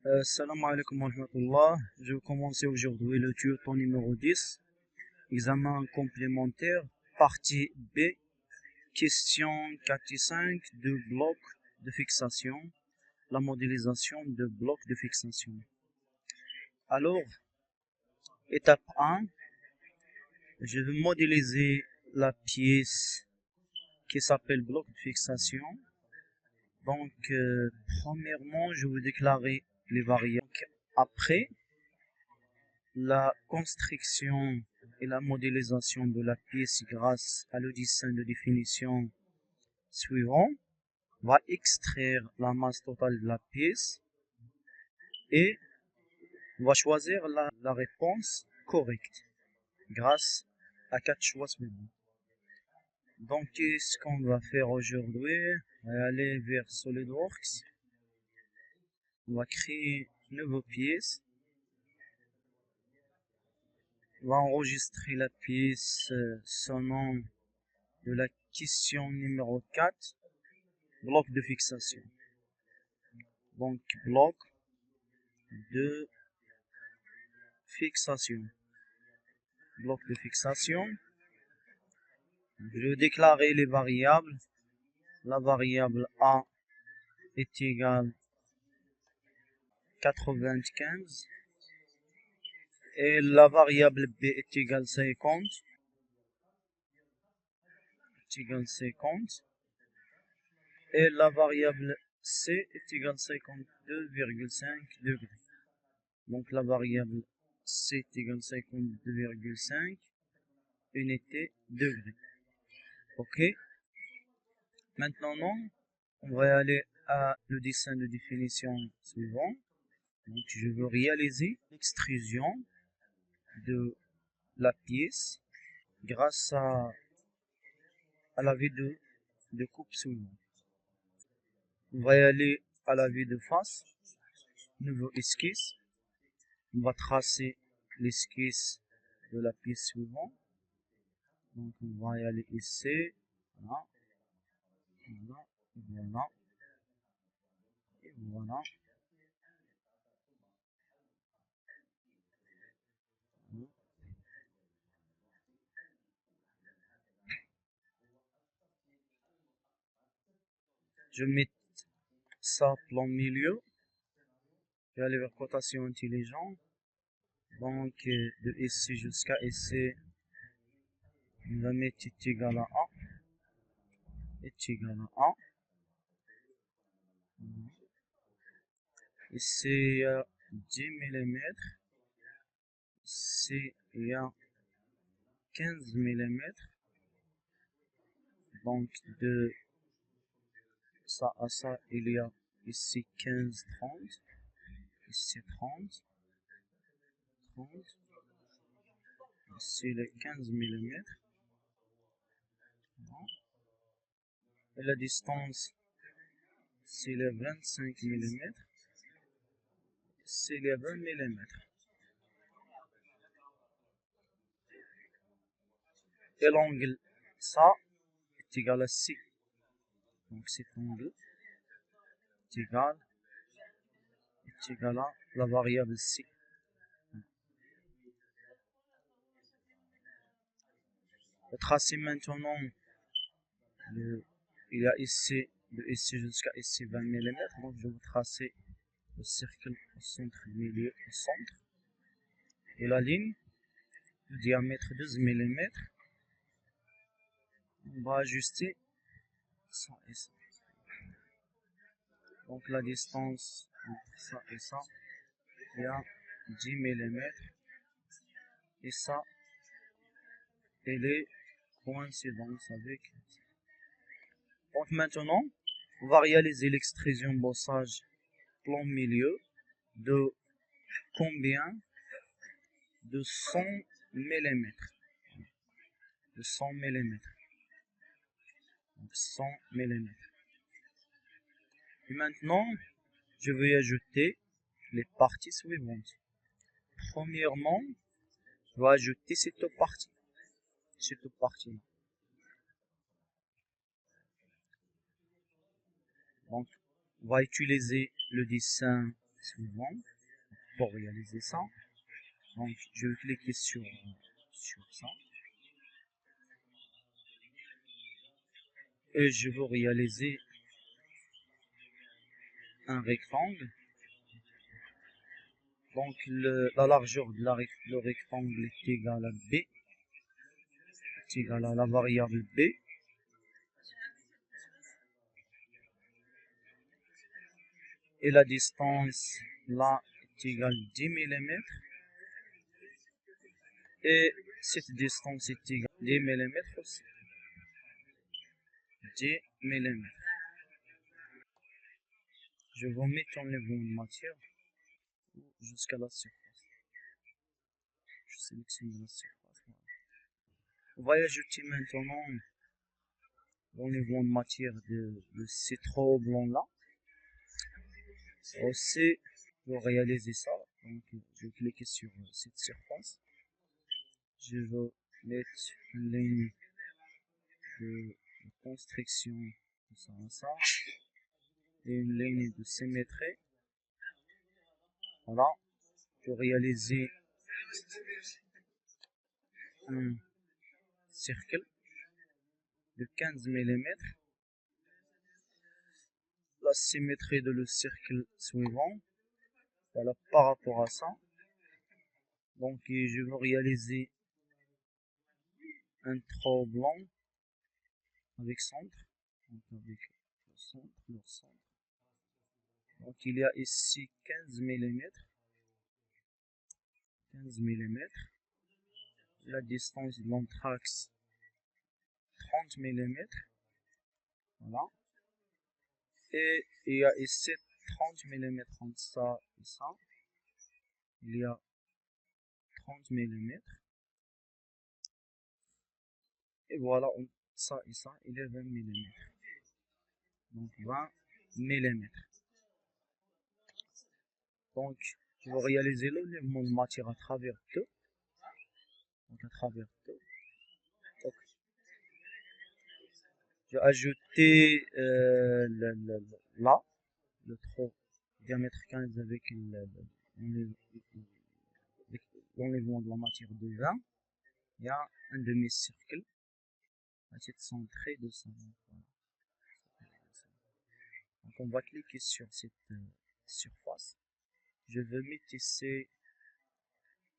Salam alaikum wa rahmatullah. Je vais commencer aujourd'hui le tuto numéro 10, examen complémentaire, partie B, question 4 et 5 de bloc de fixation, la modélisation de bloc de fixation. Alors, étape 1, je vais modéliser la pièce qui s'appelle bloc de fixation. Donc, premièrement, je vais déclarer les variables. Après, la construction et la modélisation de la pièce grâce à le dessin de définition suivant va extraire la masse totale de la pièce et va choisir la réponse correcte grâce à 4 choix suivants. Donc, qu'est-ce qu'on va faire aujourd'hui? On va aller vers SolidWorks. On va créer une nouvelle pièce. On va enregistrer la pièce son nom de la question numéro 4, bloc de fixation. Donc, bloc de fixation. Bloc de fixation. Je vais déclarer les variables. La variable A est égale 95 et la variable B est égale 50. Est égale 50 et la variable C est égale 52,5 degrés. Donc la variable C est égale 52,5 unité degrés. Ok. Maintenant, on va aller à le dessin de définition suivant. Donc, je veux réaliser l'extrusion de la pièce grâce à la vue de coupe suivante. On va aller à la vue de face, nouveau esquisse. On va tracer l'esquisse de la pièce suivante. Donc, on va y aller ici. Voilà. Voilà. Voilà. Et voilà. Je mets ça plan milieu. Je vais aller vers cotation intelligente. Donc, de ici jusqu'à ici, on va mettre est égal à 1. Est égal à 1. Ici, il y a 10 mm. Ici, il y a 15 mm. Donc, de ça à ça, il y a ici 15, 30. Ici, 30. 30. Ici, les 15 mm. Et la distance, c'est les 25 mm. C'est les 20 mm. Et l'angle, ça, est égal à 6. Donc cet angle est égal à la variable C. On va tracer maintenant, il y a ici, de ici jusqu'à ici 20 mm. Donc je vais tracer le cercle au centre, milieu au centre. Et la ligne, le diamètre 12 mm. On va ajuster ça et ça. Donc la distance entre ça et ça, il y a 10 mm. Et ça, elle est coïncidence avec. Donc maintenant, on va réaliser l'extrusion bossage plan milieu de combien? De 100 mm. De 100 mm. Donc 100 mm. Et maintenant, je vais ajouter les parties suivantes. Premièrement, je vais ajouter cette partie. Cette partie. Donc, on va utiliser le dessin suivant pour réaliser ça. Donc je vais cliquer sur ça et je veux réaliser un rectangle. Donc la largeur de le rectangle est égale à b, est égale à la variable b. Et la distance là est égale à 10 mm. Et cette distance est égale à 10 mm aussi. 10 mm. Je vais mettre en niveau de matière jusqu'à la surface. Je sélectionne la surface. On va ajouter maintenant au niveau de matière de ces trois blancs là. Aussi, pour réaliser ça, donc je vais cliquer sur cette surface. Je vais mettre une ligne de construction de ça à ça et une ligne de symétrie. Voilà, pour réaliser un cercle de 15 mm. La symétrie de le cercle suivant, voilà, par rapport à ça. Donc je vais réaliser un trait blanc avec centre, donc avec le centre. Donc il y a ici 15 mm. La distance de l'entre-axe 30 mm. Voilà. Et il y a ici 30 mm entre ça et ça. Il y a 30 mm. Et voilà, entre ça et ça, il y a 20 mm. Donc 20 mm. Donc, je vais réaliser le mouvement de matière à travers deux. Donc, à travers deux. Donc, je vais ajouter là, le tronc diamètre 15 avec l'enlèvement de la matière de 20. Il y a un demi-cercle à être centré de ça. Donc, on va cliquer sur cette surface. Je vais mettre ici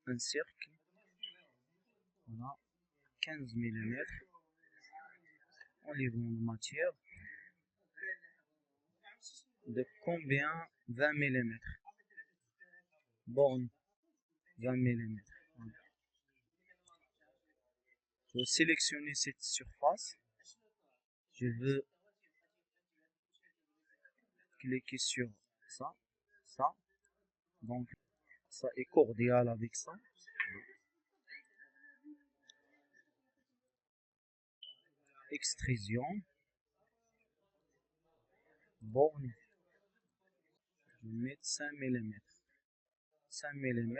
un cercle. Voilà, 15 mm. Enlèvement de matière. De combien? 20 mm. Borne 20 mm. Voilà. Je vais sélectionner cette surface. Je veux cliquer sur ça. Donc, ça est cordial avec ça. Extrusion. Borne. Je vais mettre 5 mm. 5 mm.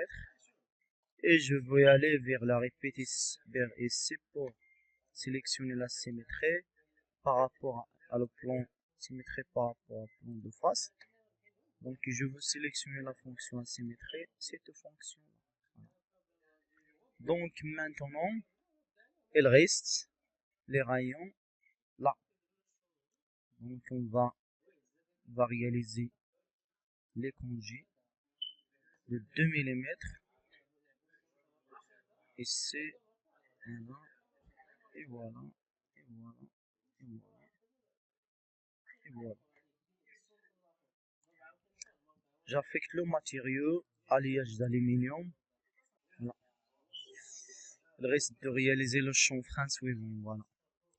Et je vais aller vers la répétition, vers ici pour sélectionner la symétrie par rapport à le plan symétrie par rapport au plan de face. Donc je veux sélectionner la fonction asymétrie, cette fonction. Voilà. Donc maintenant, il reste les rayons là. Donc on va réaliser les conduits de 2 mm. Et c'est voilà, et voilà, et voilà, et voilà, et voilà. J'affecte le matériau alliage d'aluminium. Voilà. Il reste de réaliser le chanfrein suivant. Voilà.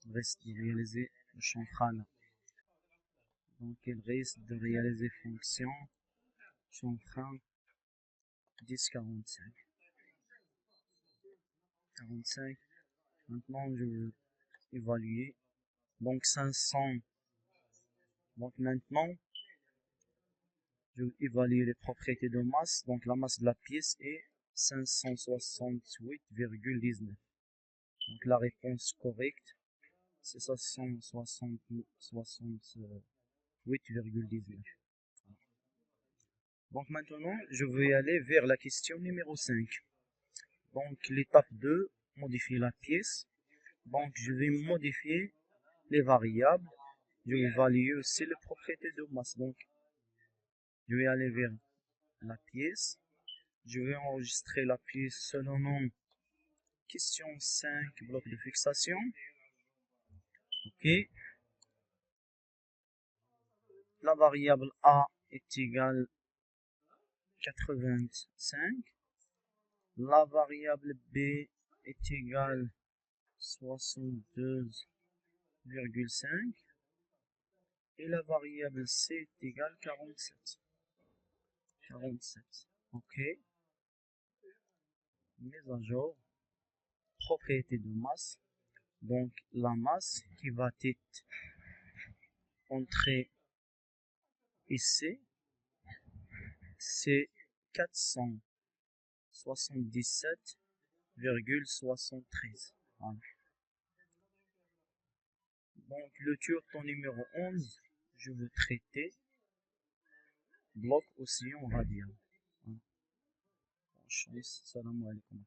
Il reste de réaliser le chanfrein là. Donc il reste de réaliser fonction chanfrein 1045. 45. Maintenant je vais évaluer. Donc 500. Donc maintenant je vais évaluer les propriétés de masse. Donc la masse de la pièce est 568,19. Donc la réponse correcte c'est 568,19. Donc maintenant, je vais aller vers la question numéro 5. Donc l'étape 2, modifier la pièce. Donc je vais modifier les variables. Je vais évaluer aussi les propriétés de masse. Donc je vais aller vers la pièce. Je vais enregistrer la pièce selon nom question 5, bloc de fixation. OK. La variable A est égale 85. La variable B est égale 62,5. Et la variable C est égale 47. 47. OK. Mise à jour. Propriété de masse. Donc la masse qui va être entrée ici, c'est 477,73. Voilà. Donc le turton numéro 11, je veux traiter bloc oscillant radial. Voilà. Bonne chance. Salam alaikum.